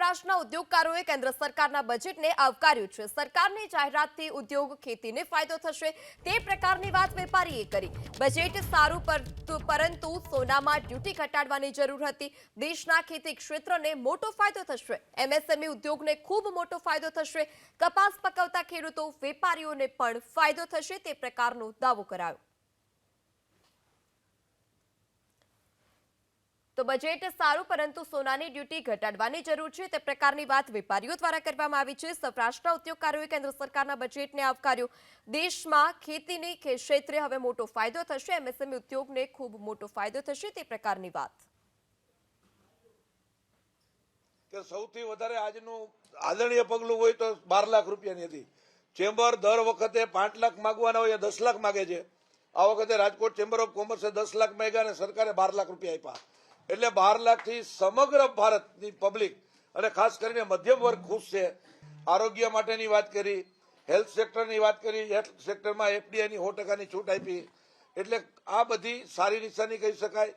સૌરાષ્ટ્રના ઉદ્યોગકારોએ કેન્દ્ર સરકારના બજેટને આવકાર્યું છે। સરકારની જાહેરાતથી ઉદ્યોગ ખેતીને ફાયદો થશે તે પ્રકારની વાત વેપારીએ કરી। બજેટ સારું પરંતુ સોનામાં ડ્યુટી ઘટાડવાની જરૂર હતી। દેશના ખેતી ક્ષેત્રને મોટો ફાયદો થશે। એમએસએમઈ ઉદ્યોગને ખૂબ મોટો ફાયદો થશે। કપાસ પકવતા ખેડૂતો વેપારીઓને પણ ફાયદો થશે તે પ્રકારનો દાવો કરાયો। तो बजेट सारू परंतु सोनानी ड्यूटी घटाडवानी जरूर छे ते प्रकारनी वात वेपारीओ द्वारा करवामां आवी छे। सौराष्ट्રના उद्योगकारोए केंद्र सरकारना बजेटने आवकार्यो। देशमां खेतीनी क्षेत्रे हवे मोटो फायदो थशे। एमएसएमई उद्योगने खूब मोटो फायदो थशे ते प्रकारनी वात કે સૌથી વધારે આજનું આદરણીય પગલું હોય તો 12 લાખ રૂપિયાની હતી। ચેમ્બર દર વખતે 5 લાખ માંગવાના હોય 10 લાખ માંગે છે। આ વખતે રાજકોટ ચેમ્બર ઓફ કોમર્સે 10 લાખ માંગ્યા અને સરકારે 12 લાખ રૂપિયા આપ્યા। એટલે 12 લાખથી સમગ્ર ભારતની પબ્લિક અને ખાસ કરીને મધ્યમ વર્ગ ખુશ છે। આરોગ્ય માટેની વાત કરી, હેલ્થ સેક્ટરની વાત કરી, હેલ્થ સેક્ટરમાં એફડીઆઈની 100% છૂટ આપી। એટલે આ બધી સારી નિશાની કહી શકાય।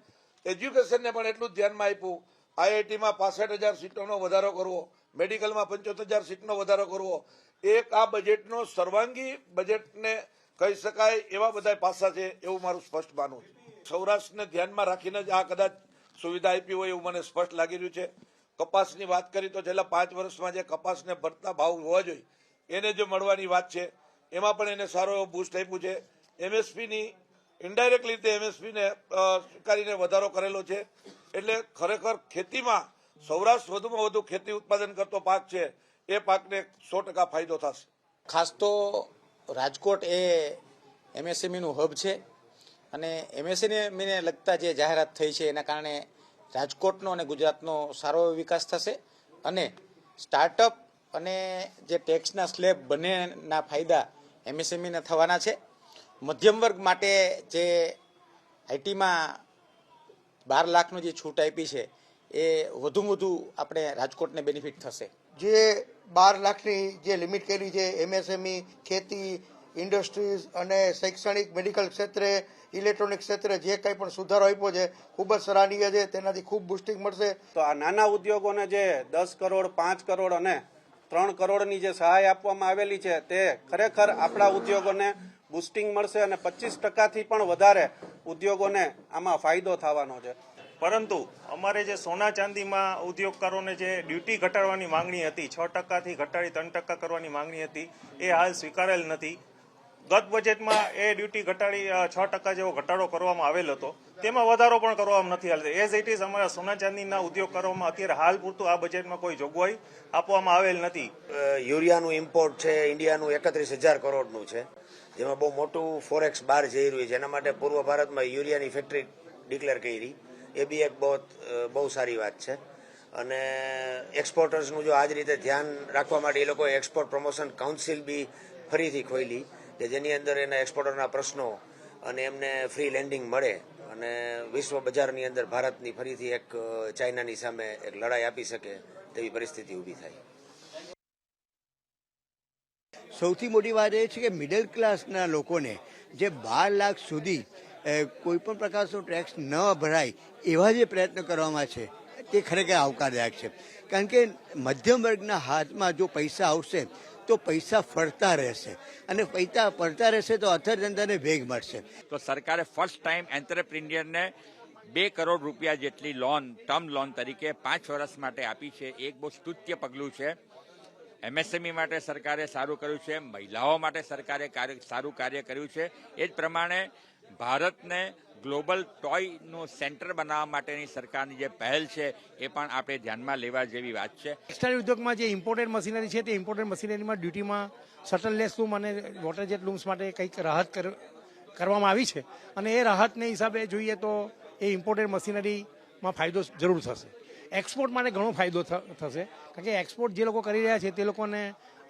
એજ્યુકેશનને પણ એટલું જ ધ્યાનમાં આપ્યું। આઈઆઈટીમાં 65,000 સીટોનો વધારો કરવો, મેડિકલમાં 75,000 સીટનો વધારો કરવો, એક આ બજેટનો સર્વાંગી બજેટને કહી શકાય એવા બધા પાસા છે એવું મારું સ્પષ્ટ માનવું છે। સૌરાષ્ટ્રને ધ્યાનમાં રાખીને જ આ કદાચ સુવિધા આપી હોય એવું મને સ્પષ્ટ લાગી રહ્યું છે। કપાસની વાત કરી તો છેલ્લા 5 વર્ષમાં જે કપાસને ભરતા ભાવ હોવા જોઈએ એને જો મળવાની વાત છે એમાં પણ એને સારો એવો બૂસ્ટ આપ્યું છે। એમએસપીની ઇનડાયરેક્ટલી રીતે એમએસપીને સ્વીકારીને વધારો કરેલો છે। એટલે ખરેખર ખેતીમાં સૌરાષ્ટ્ર વધુમાં વધુ ખેતી ઉત્પાદન કરતો પાક છે એ પાકને 100% ફાયદો થશે। ખાસ તો રાજકોટ એ એમએસએમઈનું હબ છે અને એમએસએમઈને લગતા જે જાહેરાત થઈ છે એના કારણે રાજકોટનો અને ગુજરાતનો સારો એવો વિકાસ થશે અને સ્ટાર્ટઅપ અને જે ટેક્સના સ્લેબ બંનેના ફાયદા એમએસએમઈને થવાના છે। મધ્યમ વર્ગ માટે જે આઈટીમાં 12 લાખનું જે છૂટ આપી છે એ વધુ આપણે રાજકોટને બેનિફિટ થશે। જે 12 લાખની જે લિમિટ કરી છે એમએસએમઈ, ખેતી, ઇન્ડસ્ટ્રીઝ અને શૈક્ષણિક, મેડિકલ ક્ષેત્રે, ઇલેક્ટ્રોનિક ક્ષેત્રે જે કંઈ પણ સુધારો આપ્યો છે ખૂબ જ સરાહનીય છે। તેનાથી ખૂબ બુસ્ટિંગ મળશે। તો આ નાના ઉદ્યોગોને જે 10 કરોડ, 5 કરોડ અને 3 કરોડની જે સહાય આપવામાં આવેલી છે તે ખરેખર આપણા ઉદ્યોગોને બુસ્ટિંગ મળશે અને 25%થી પણ વધારે ઉદ્યોગોને આમાં ફાયદો થવાનો છે। પરંતુ અમારે જે સોના ચાંદીમાં ઉદ્યોગકારોને જે ડ્યુટી ઘટાડવાની માંગણી હતી, 6%થી ઘટાડી 3% કરવાની માંગણી હતી, એ હાલ સ્વીકારેલ નથી। ગત બજેટમાં એ ડ્યુટી ઘટાડી 6% જેવો ઘટાડો કરવામાં આવેલ હતો, તેમાં વધારો પણ કરવામાં નથી આવેલ। એઝ ઇટ ઇઝ અમારા સોના ચાંદીના ઉદ્યોગકારોમાં અત્યારે હાલ પૂરતું આ બજેટમાં કોઈ જોગવાઈ આપવામાં આવેલ નથી। યુરિયાનું ઇમ્પોર્ટ છે ઇન્ડિયાનું 31,000 કરોડનું છે, જેમાં બહુ મોટું ફોરેક્સ બહાર જઈ રહ્યું છે। એના માટે પૂર્વ ભારતમાં યુરિયાની ફેક્ટરી ડિક્લેર કરી, એ બી એક બહુ સારી વાત છે। અને એક્સપોર્ટર્સનું જો આ જ રીતે ધ્યાન રાખવા માટે એ લોકોએ એક્સપોર્ટ પ્રમોશન કાઉન્સિલ બી ફરીથી ખોલી કે જેની અંદર એના એક્સપોર્ટરના પ્રશ્નો અને એમને ફ્રી લેન્ડિંગ મળે અને વિશ્વ બજારની અંદર ભારતની ફરીથી એક ચાઇનાની સામે એક લડાઈ આપી શકે તેવી પરિસ્થિતિ ઊભી થાય। સૌથી મોટી વાત એ છે કે મિડલ ક્લાસના લોકોને જે 12 લાખ સુધી કોઈ પણ પ્રકારનો ટેક્સ ન ભરાય એવા જે પ્રયત્ન કરવામાં છે તે ખરેખર આવકારદાયક છે। કારણ કે મધ્યમ વર્ગના હાથમાં જો પૈસા આવશે તો પૈસા ફરતા રહેશે અને પૈસા ફરતા રહેશે તો અર્થતંત્રને વેગ મળશે। તો સરકારે ફર્સ્ટ ટાઈમ એન્ટરપ્રિન્યોરને 2 કરોડ રૂપિયા જેટલી લોન, ટર્મ લોન તરીકે 5 વર્ષ માટે આપી છે। એક બહુ સ્તુત્ય પગલું છે। એમએસએમઈ માટે સરકારે સારું કર્યું છે, મહિલાઓ માટે સરકારે સારું કાર્ય કર્યું છે। એ જ પ્રમાણે ભારતને ગ્લોબલ ટોયનું સેન્ટર બનાવવા માટેની સરકારની જે પહેલ છે એ પણ આપણે ધ્યાનમાં લેવા જેવી વાત છે। ટેક્સટાઇલ ઉદ્યોગમાં જે ઇમ્પોર્ટેડ મશીનરી છે તે ઇમ્પોર્ટેડ મશીનરીમાં ડ્યુટીમાં શટલલેસ લૂમ અને વોટરજેટ લૂમ્સ માટે કંઈક રાહત કરવામાં આવી છે અને એ રાહતને હિસાબે જોઈએ તો એ ઇમ્પોર્ટેડ મશીનરીમાં ફાયદો જરૂર થશે। એક્સપોર્ટ માટે ઘણો ફાયદો થશે કારણ કે એક્સપોર્ટ જે લોકો કરી રહ્યા છે તે લોકોને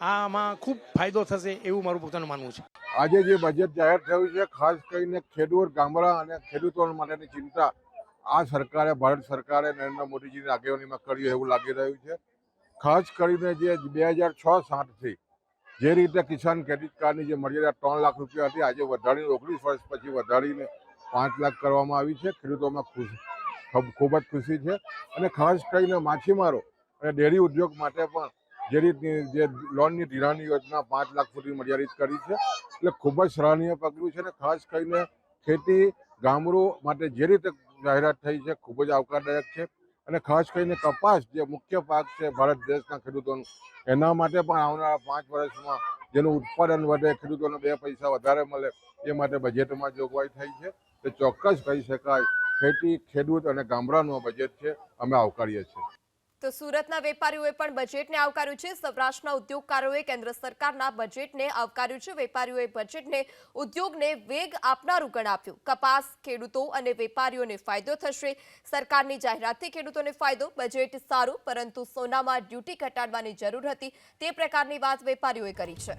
આમાં ખૂબ ફાયદો થશે એવું મારું પોતાનું માનવું છે। આજે જે બજેટ જાહેર થયું છે ખાસ કરીને ખેડૂત, ગામડા અને ખેડૂતો માટેની ચિંતા આ સરકારે, ભારત સરકારે નરેન્દ્ર મોદીજીની આગેવાનીમાં કર્યું એવું લાગી રહ્યું છે। ખાસ કરીને જે 2006-07થી જે રીતે કિસાન ક્રેડિટ કાર્ડની જે મર્યાદા 3 લાખ રૂપિયા હતી આજે વધારીને 19 વર્ષ પછી વધારીને 5 લાખ કરવામાં આવી છે। ખેડૂતોમાં ખૂબ જ ખુશી છે અને ખાસ કરીને માછીમારો અને ડેરી ઉદ્યોગ માટે પણ જે રીતની જે લોનની ધિરાણની યોજના 5 લાખ સુધી મર્યાદિત કરી છે એટલે ખૂબ જ સરાહનીય પગલું છે અને ખાસ કરીને ખેતી ગામડું માટે જે રીતે જાહેરાત થઈ છે ખૂબ જ આવકારદાયક છે અને ખાસ કરીને કપાસ જે મુખ્ય પાક છે ભારત દેશના ખેડૂતોનું એના માટે પણ આવનારા 5 વર્ષમાં જેનું ઉત્પાદન વધે ખેડૂતોને 2 પૈસા વધારે મળે એ માટે બજેટમાં જોગવાઈ થઈ છે તે ચોક્કસ કહી શકાય ખેતી ખેડૂત અને ગામડાનું બજેટ છે અમે આવકારીએ છીએ. તો સુરતના વેપારીઓએ પણ બજેટને આવકાર્યું છે. સૌરાષ્ટ્રના ઉદ્યોગકારોએ કેન્દ્ર સરકારના બજેટને આવકાર્યું છે. વેપારીઓએ બજેટને ઉદ્યોગને વેગ આપનારું ગણાવ્યું. કપાસ ખેડૂતો અને વેપારીઓને ફાયદો થશે. સરકારની જાહેરાતથી ખેડૂતોને ફાયદો. બજેટ સારું, પરંતુ સોનામાં ડ્યુટી ઘટાડવાની જરૂર હતી તે પ્રકારની વાત વેપારીઓએ કરી છે.